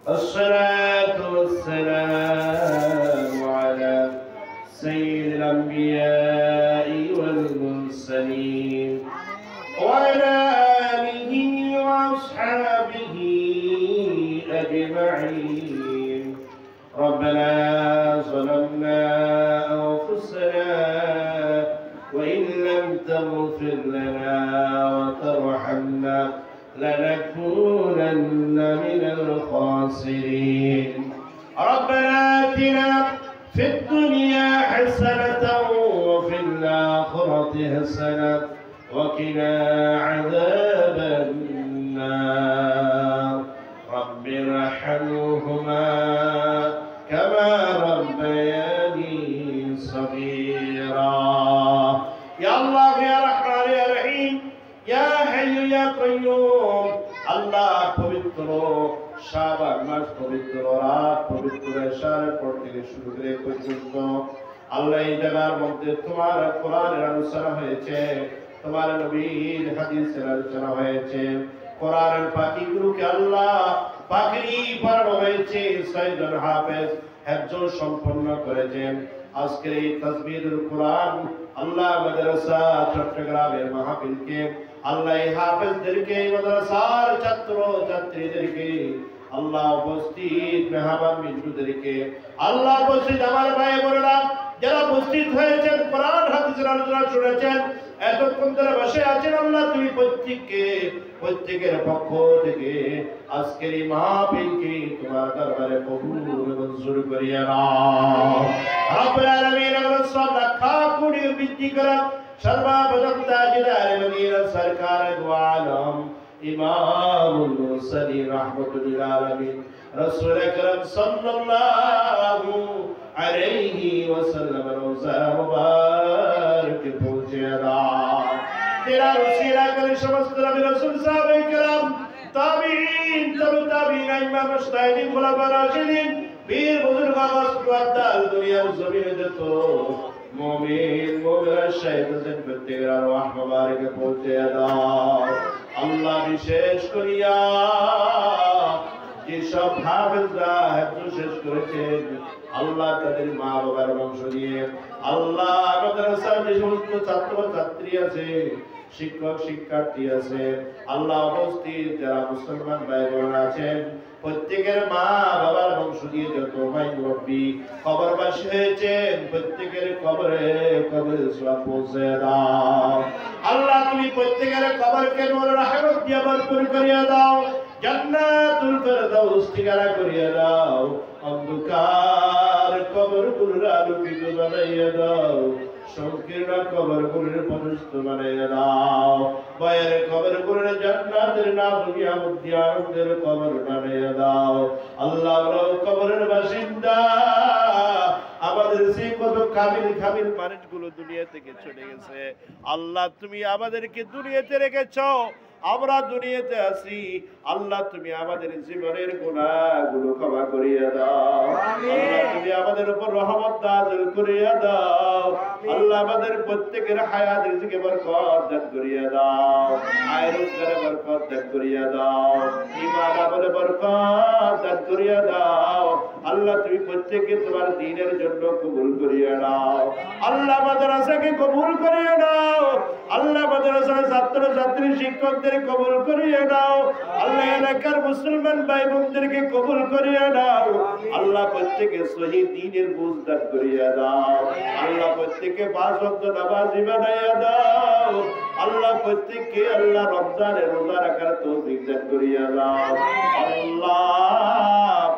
الصلاة والسلام على سيد الأنبياء والمرسلين وعلى آله وأصحابه أجمعين. ربنا ظلمنا أنفسنا وإن لم تغفر لنا وترحمنا لنكونن من الخاسرين. ربنا آتنا في الدنيا حسنة وفي الآخرة حسنة وقنا عذاب النار. رب ارحمهما كما ربياني صغيرا. يا الله يا رحمن يا رحيم يا حي يا قيوم। আল্লাহ পবিত্র শাবান মাস, পবিত্র রাত, পবিত্র এশারের পর থেকে শুরু করে পর্যন্ত আল্লাহ এই জায়গার মধ্যে তোমার কোরআনের আলোচনা হয়েছে, তোমার নবীর হাদিসের আলোচনা হয়েছে, কোরআনের পাখিগুলোকে আল্লাহ পাখি পড়ানো হয়েছে, ছয়জন হাফেজ হেফজ সম্পন্ন করেছেন। আজকের এই তাসবিহুল কোরআন আল্লাহ মাদ্রাসা চট্টগ্রামের মাহফিলকে আল্লাহ এই হাফেজদেরকে, এই মাদ্রাসার ছাত্র ছাত্রীদেরকে আল্লাহ উপস্থিত মেহমান বিন্দুদেরকে আল্লাহ উপস্থিত আমার ভাই বোনেরা যারা উপস্থিত হয়েছেন, কোরআন হাদিসের আলোচনা শুনেছেন, এতক্ষণ ধরে বসে আছেন, আল্লাহ তুমি প্রত্যেকের পক্ষ থেকে আজকের এই মাহফিলকে তোমার দরবারে কবুল মঞ্জুর করিয়া নাও। রব্বুল আলামিন আমাদের সব রক্ষা কোটি বৃদ্ধি করেন। সর্বপ্রথম তাজদার মদিনা সরকার দু আলম ইমামুল মুরসালিন রাহমাতুল আলামিন রাসূল আকরাম সাল্লাল্লাহু আলাইহি ওয়াসাল্লাম রওজা মুবারক পৌঁছে দাও। তেরা রসিলা করে সমস্ত নবী রাসূল সাহাবায়ে কেরাম, তাবিঈন, তাবে তাবিঈন, ইমাম মুজতাহিদিন, খুলাফা রাশিদিন, পীর বুজুর্গ ওয়াদাল দুনিয়ার জমিনে যত মুমিন মুমিনাত শাহিদাদের প্রত্যেকের আরওয়াহ মুবারকে পৌঁছে দাও। আল্লাহ বিশেষ করিয়া যেসব হাফেজরা হেফজ শেষ করেছেন আল্লাহ তাদের মা বাবার বংশ দিয়ে আল্লাহ মাদ্রাসার যে সমস্ত ছাত্র ছাত্রী আছে, শিক্ষক শিক্ষার্থী আছে, আল্লাহ উপস্থিত যারা মুসলমান ভাই বোন আছেন, প্রত্যেকের মা বাবার বংশ দিয়ে যত ভাই মুরব্বী কবরবাসী হয়েছেন প্রত্যেকের কবরে সওয়াব পৌঁছে দাও। আল্লাহ তুমি প্রত্যেকের কবরকে নূর রহমত দিয়ে ভরপুর করিয়া দাও, জান্নাতুল ফেরদাউস ঠিকানা করিয়া দাও, অন্ধকার কবরগুলোর আলোকিত বানাইয়া দাও, সংকীর্ণ কবরগুলোর প্রশস্ত বানাইয়া দাও, ভয়ের কবরগুলোর জান্নাতের নাজুমিয়া মুদ্দিয়ানদের কবর বানাইয়া দাও। আল্লাহ কবরের বাসিন্দা আমাদের সেই কত কামিল কামিল মানুষগুলো দুনিয়া থেকে চলে গেছে, আল্লাহ তুমি আমাদেরকে দুনিয়াতে রেখেছো, আমরা দুনিয়াতে আছি, আল্লাহ তুমি আমাদের জীবনের গুনাহগুলো ক্ষমা করিয়া দাও। আল্লাহ তুমি আমাদের উপর রহমত নাযিল করিয়া দাও। আল্লাহ আমাদের প্রত্যেকের হায়াত রিজকে বরকত দান করিয়া দাও, আয় রোজগারে বরকত দান করিয়া দাও, ঈমান আমলে বরকত দান করিয়া দাও। আল্লাহ তুমি প্রত্যেককে তোমার দ্বীনের জন্য কবুল করিয়া নাও। আল্লাহ মাদ্রাসাকে কবুল করিয়া নাও। আল্লাহ মাদ্রাসার ছাত্র ছাত্রী শিক্ষকদের কবুল করিয়া নাও। আল্লাহ এলাকার মুসলমান ভাই বোনদেরকে কবুল করিয়া নাও। আল্লাহ প্রত্যেকে সহি দ্বীনের বুঝ দান করিয়া দাও। আল্লাহ প্রত্যেকে পাঁচ ওয়াক্ত নামাজি বানাইয়া দাও। আল্লাহ প্রত্যেককে আল্লাহ রমজানের রোজা রাখার তৌফিক দান করিয়া দাও। আল্লাহ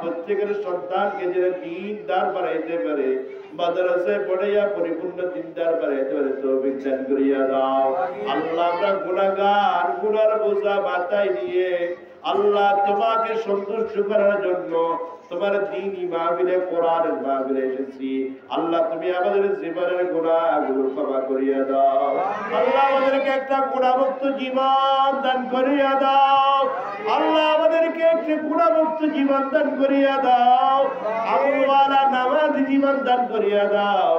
প্রত্যেকের সন্তানকে যেন দ্বীনদার বানাইতে পারে, মাদ্রাসায় পড়াইয়া পরিপূর্ণ দ্বীনদার বানাইতে পারে তৌফিক দান করিয়া দাও। আল্লাহ আমরা গুনাহগার, গুনার বোঝা মাথায় নিয়ে আল্লাহ তোমাকে সন্তুষ্ট করার জন্য তোমার দ্বীনি মাহফিলে কোরআনের মাহফিলে এসেছি। আল্লাহ তুমি আমাদের জীবনের গুনাহগুলো ক্ষমা করিয়া দাও। আল্লাহ আমাদেরকে একটা গুনাহমুক্ত জীবন দান করিয়া দাও। আল্লাহ আমাদেরকে একটা গুনাহমুক্ত জীবন দান করিয়া দাও। আমলওয়ালা নামাজি জীবন দান করিয়া দাও।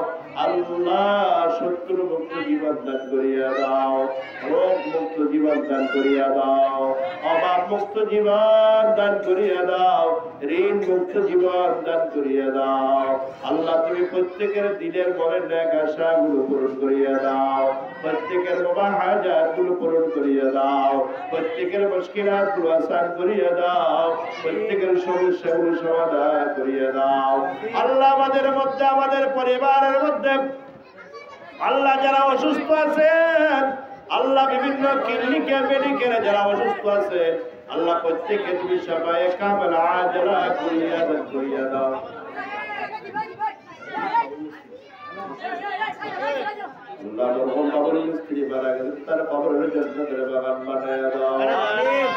আল্লাহ শত্রু মুক্ত জীবন দান করিয়া দাও, রোগ মুক্ত জীবন দান করিয়া দাও, অভাব মুক্ত জীবন দান করিয়া দাও, ঋণ মুক্ত জীবন দান করিয়া দাও। আল্লাহ তুমি প্রত্যেকের দিনের মনের ন্যাক আশাগুলো পূরণ করিয়া দাও, প্রত্যেকের বাবা হাজাতগুলো পূরণ করিয়া দাও, প্রত্যেকের মুশকিলাতগুলো আসান করিয়া দাও, প্রত্যেকের সমস্যাগুলো সমাধান করিয়া দাও। আল্লাহ আমাদের মধ্যে, আমাদের পরিবারের মধ্যে আল্লাহ যারা অসুস্থ আছেন, আল্লাহ বিভিন্ন ক্লিনিকে মেডিকেলে যারা অসুস্থ আছে, আল্লাহ প্রত্যেকে তুমি সবাই কামাল আজরা করিয়া দাও। আল্লাহ মরহুম বাবার স্ত্রী মারা গেছে, তার কবরের জান্নাতের বাগান বানায়া দাও।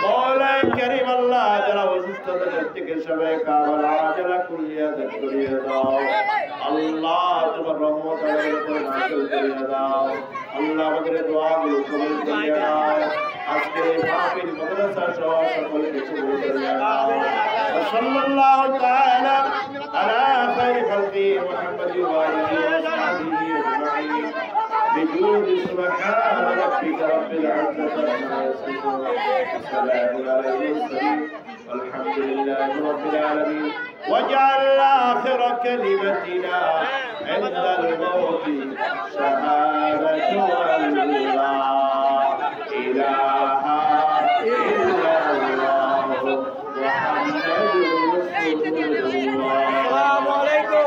মওলা কারীম আল্লাহ যারা অসুস্থ আছে প্রত্যেকে সবাই কামাল আজরা করিয়া দাও। আল্লাহ তোমার রহমত আমাদের উপর নাযিল করিয়া দাও। আল্লাহ আমাদের দোয়াগুলো কবুল করিয়া দাও। আজকের এই মাহফিল মাদ্রাসা সহ সকলকে কবুল করিয়া দাও। সাল্লাল্লাহু তাআলা আলা খায়রি খালকি মুহাম্মাদি ওয়া আলিহি ওয়া সাহবিহি আজমাইন بجود سبحان ربك رب العزة عما يصفون وسلام على المرسلين والحمد لله رب العالمين واجعل آخر كلمتنا عند الموت شهادة أن لا إله إلا الله محمد رسول الله. السلام عليكم.